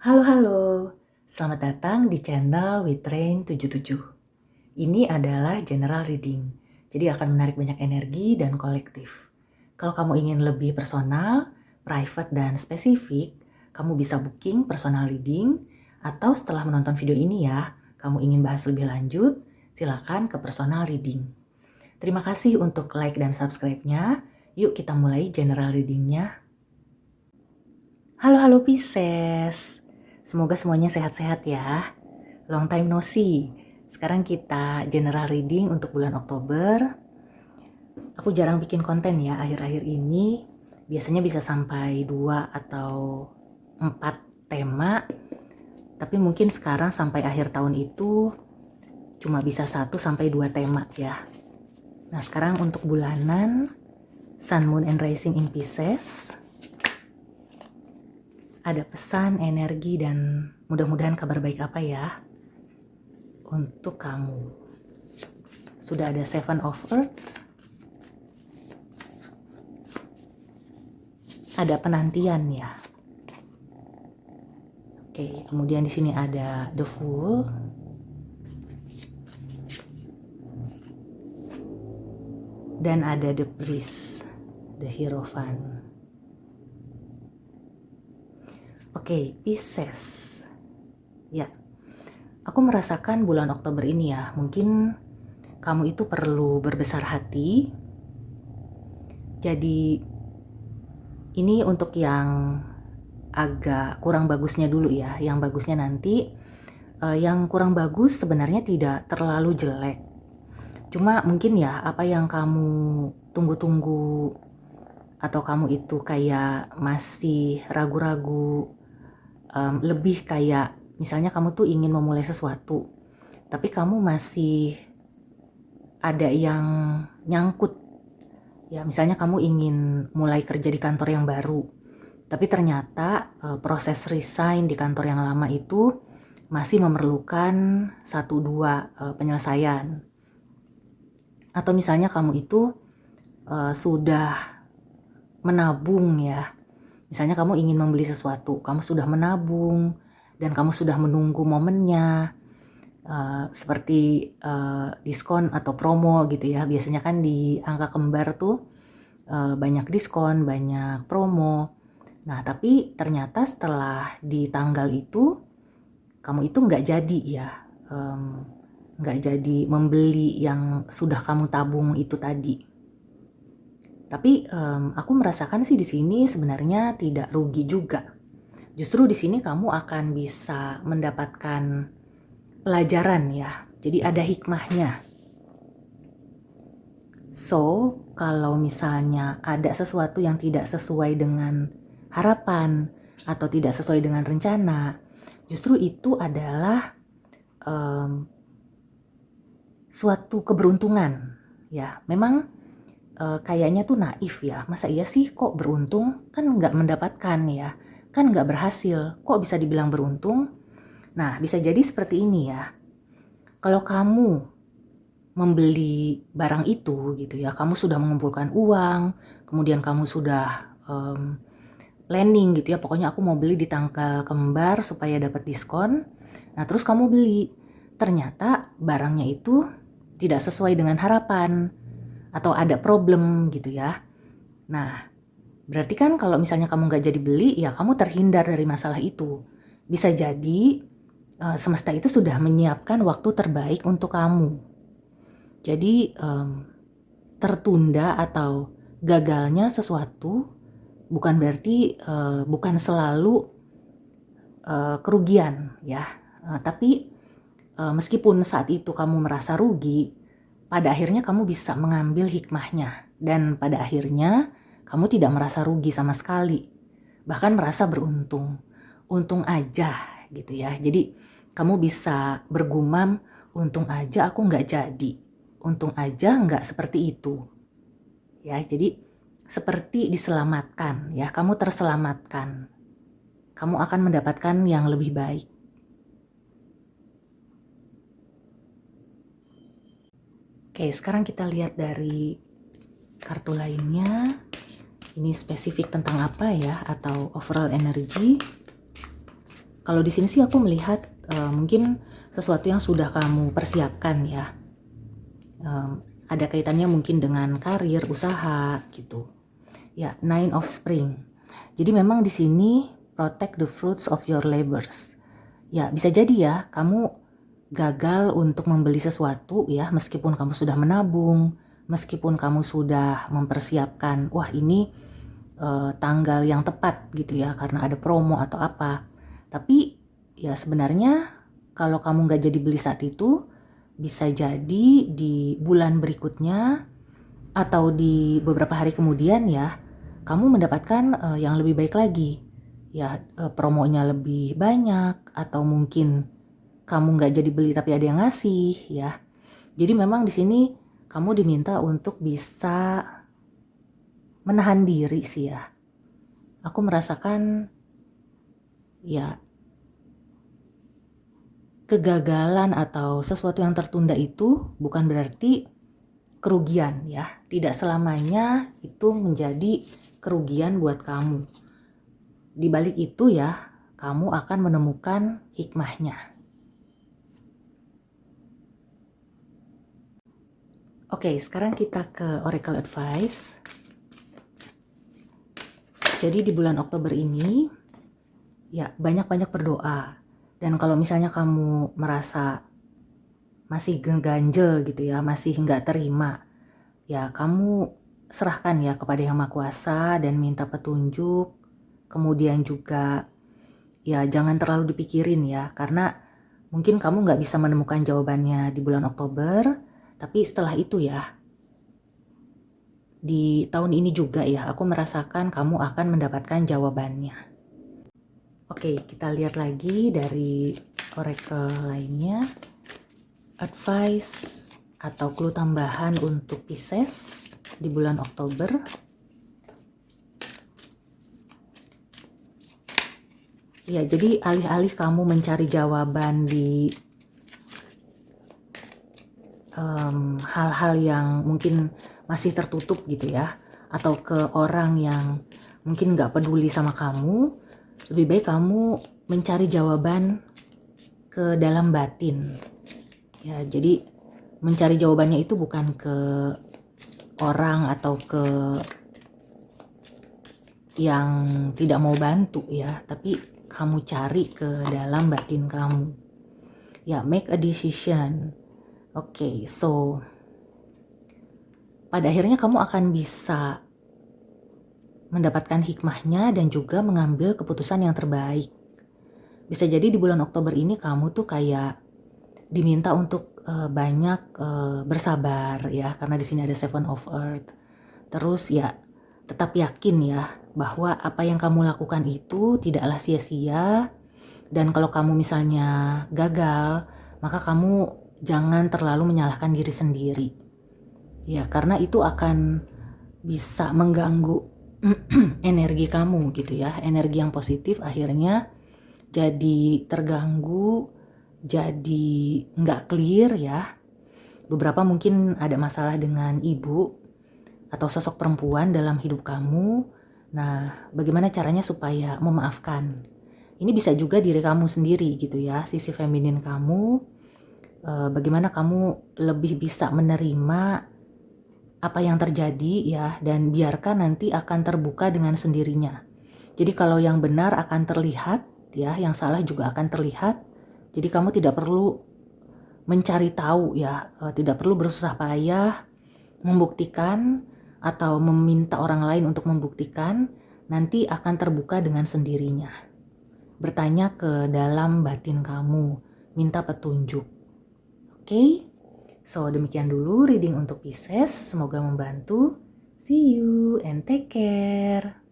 Halo, selamat datang di channel Witrain 77. Ini adalah general reading, jadi akan menarik banyak energi dan kolektif. Kalau kamu ingin lebih personal, private, dan spesifik, kamu bisa booking personal reading, atau setelah menonton video ini ya, kamu ingin bahas lebih lanjut, silakan ke personal reading. Terima kasih untuk like dan subscribe-nya. Yuk kita mulai general reading-nya. Halo Pisces, semoga semuanya sehat-sehat ya. Long time no see. Sekarang kita general reading untuk bulan Oktober. Aku jarang bikin konten ya akhir-akhir ini. Biasanya bisa sampai 2 atau 4 tema. Tapi mungkin sekarang sampai akhir tahun itu cuma bisa 1 sampai 2 tema ya. Nah sekarang untuk bulanan Sun, Moon, and Rising in Pisces. Ada pesan, energi, dan mudah-mudahan kabar baik apa ya untuk kamu. Sudah ada Seven of Earth. Ada penantian ya. Oke, kemudian di sini ada The Fool. Dan ada The Priest, The Hierophant. Oke, Pisces. Ya, aku merasakan bulan Oktober ini ya, mungkin kamu itu perlu berbesar hati. Jadi, ini untuk yang agak kurang bagusnya dulu ya. Yang bagusnya nanti, yang kurang bagus sebenarnya tidak terlalu jelek. Cuma mungkin ya, apa yang kamu tunggu-tunggu atau kamu itu kayak masih ragu-ragu, lebih kayak misalnya kamu tuh ingin memulai sesuatu tapi kamu masih ada yang nyangkut ya, misalnya kamu ingin mulai kerja di kantor yang baru tapi ternyata proses resign di kantor yang lama itu masih memerlukan 1-2 penyelesaian. Atau misalnya kamu itu sudah menabung ya, misalnya kamu ingin membeli sesuatu, kamu sudah menabung dan kamu sudah menunggu momennya, seperti diskon atau promo gitu ya. Biasanya kan di angka kembar tuh banyak diskon, banyak promo. Nah tapi ternyata setelah di tanggal itu, kamu itu nggak jadi ya, nggak jadi membeli yang sudah kamu tabung itu tadi. Tapi aku merasakan sih di sini sebenarnya tidak rugi juga. Justru di sini kamu akan bisa mendapatkan pelajaran ya. Jadi ada hikmahnya. So, kalau misalnya ada sesuatu yang tidak sesuai dengan harapan atau tidak sesuai dengan rencana, justru itu adalah suatu keberuntungan ya. Memang kayaknya tuh naif ya, masa iya sih kok beruntung, kan nggak mendapatkan ya, kan nggak berhasil, kok bisa dibilang beruntung? Nah bisa jadi seperti ini ya, kalau kamu membeli barang itu gitu ya, kamu sudah mengumpulkan uang, kemudian kamu sudah planning gitu ya, pokoknya aku mau beli di tanggal kembar supaya dapat diskon. Nah terus kamu beli, ternyata barangnya itu tidak sesuai dengan harapan atau ada problem gitu ya. Nah berarti kan kalau misalnya kamu nggak jadi beli ya kamu terhindar dari masalah itu. Bisa jadi semesta itu sudah menyiapkan waktu terbaik untuk kamu. Jadi tertunda atau gagalnya sesuatu bukan berarti bukan selalu kerugian ya. Tapi meskipun saat itu kamu merasa rugi, pada akhirnya kamu bisa mengambil hikmahnya dan pada akhirnya kamu tidak merasa rugi sama sekali, bahkan merasa beruntung. Untung aja gitu ya. Jadi kamu bisa bergumam, untung aja aku nggak jadi, untung aja nggak seperti itu ya. Jadi seperti diselamatkan ya, kamu terselamatkan, kamu akan mendapatkan yang lebih baik. Oke, sekarang kita lihat dari kartu lainnya. Ini spesifik tentang apa ya, atau overall energy. Kalau di sini sih aku melihat mungkin sesuatu yang sudah kamu persiapkan ya. Ada kaitannya mungkin dengan karir, usaha gitu. Ya, Nine of Spring. Jadi memang di sini protect the fruits of your labors. Ya, bisa jadi ya kamu gagal untuk membeli sesuatu ya, meskipun kamu sudah menabung, meskipun kamu sudah mempersiapkan, wah ini tanggal yang tepat gitu ya karena ada promo atau apa. Tapi ya sebenarnya kalau kamu nggak jadi beli saat itu, bisa jadi di bulan berikutnya atau di beberapa hari kemudian ya, kamu mendapatkan yang lebih baik lagi. Ya promonya lebih banyak atau mungkin kamu nggak jadi beli tapi ada yang ngasih ya. Jadi memang di sini kamu diminta untuk bisa menahan diri sih ya. Aku merasakan ya kegagalan atau sesuatu yang tertunda itu bukan berarti kerugian ya. Tidak selamanya itu menjadi kerugian buat kamu. Di balik itu ya, kamu akan menemukan hikmahnya. Oke, sekarang kita ke Oracle Advice. Jadi di bulan Oktober ini, ya banyak-banyak berdoa. Dan kalau misalnya kamu merasa masih ganjel gitu ya, masih nggak terima, ya kamu serahkan ya kepada Yang Maha Kuasa dan minta petunjuk. Kemudian juga ya jangan terlalu dipikirin ya, karena mungkin kamu nggak bisa menemukan jawabannya di bulan Oktober, tapi setelah itu ya, di tahun ini juga ya, aku merasakan kamu akan mendapatkan jawabannya. Oke, kita lihat lagi dari oracle lainnya. Advice atau clue tambahan untuk Pisces di bulan Oktober. Ya, jadi alih-alih kamu mencari jawaban di hal-hal yang mungkin masih tertutup gitu ya, atau ke orang yang mungkin nggak peduli sama kamu, lebih baik kamu mencari jawaban ke dalam batin. Ya, jadi mencari jawabannya itu bukan ke orang atau ke yang tidak mau bantu ya, tapi kamu cari ke dalam batin kamu. Ya, make a decision. Oke, so pada akhirnya kamu akan bisa mendapatkan hikmahnya dan juga mengambil keputusan yang terbaik. Bisa jadi di bulan Oktober ini kamu tuh kayak diminta untuk banyak bersabar ya, karena di sini ada Seven of Earth. Terus ya tetap yakin ya bahwa apa yang kamu lakukan itu tidaklah sia-sia, dan kalau kamu misalnya gagal, maka kamu jangan terlalu menyalahkan diri sendiri. Ya, karena itu akan bisa mengganggu energi kamu gitu ya. Energi yang positif akhirnya jadi terganggu, jadi nggak clear ya. Beberapa mungkin ada masalah dengan ibu atau sosok perempuan dalam hidup kamu. Nah, bagaimana caranya supaya memaafkan? Ini bisa juga diri kamu sendiri gitu ya, sisi feminin kamu. Bagaimana kamu lebih bisa menerima apa yang terjadi ya, dan biarkan nanti akan terbuka dengan sendirinya. Jadi kalau yang benar akan terlihat ya, yang salah juga akan terlihat. Jadi kamu tidak perlu mencari tahu ya, tidak perlu bersusah payah membuktikan atau meminta orang lain untuk membuktikan, nanti akan terbuka dengan sendirinya. Bertanya ke dalam batin kamu, minta petunjuk. Oke? So, demikian dulu reading untuk Pisces. Semoga membantu. See you and take care.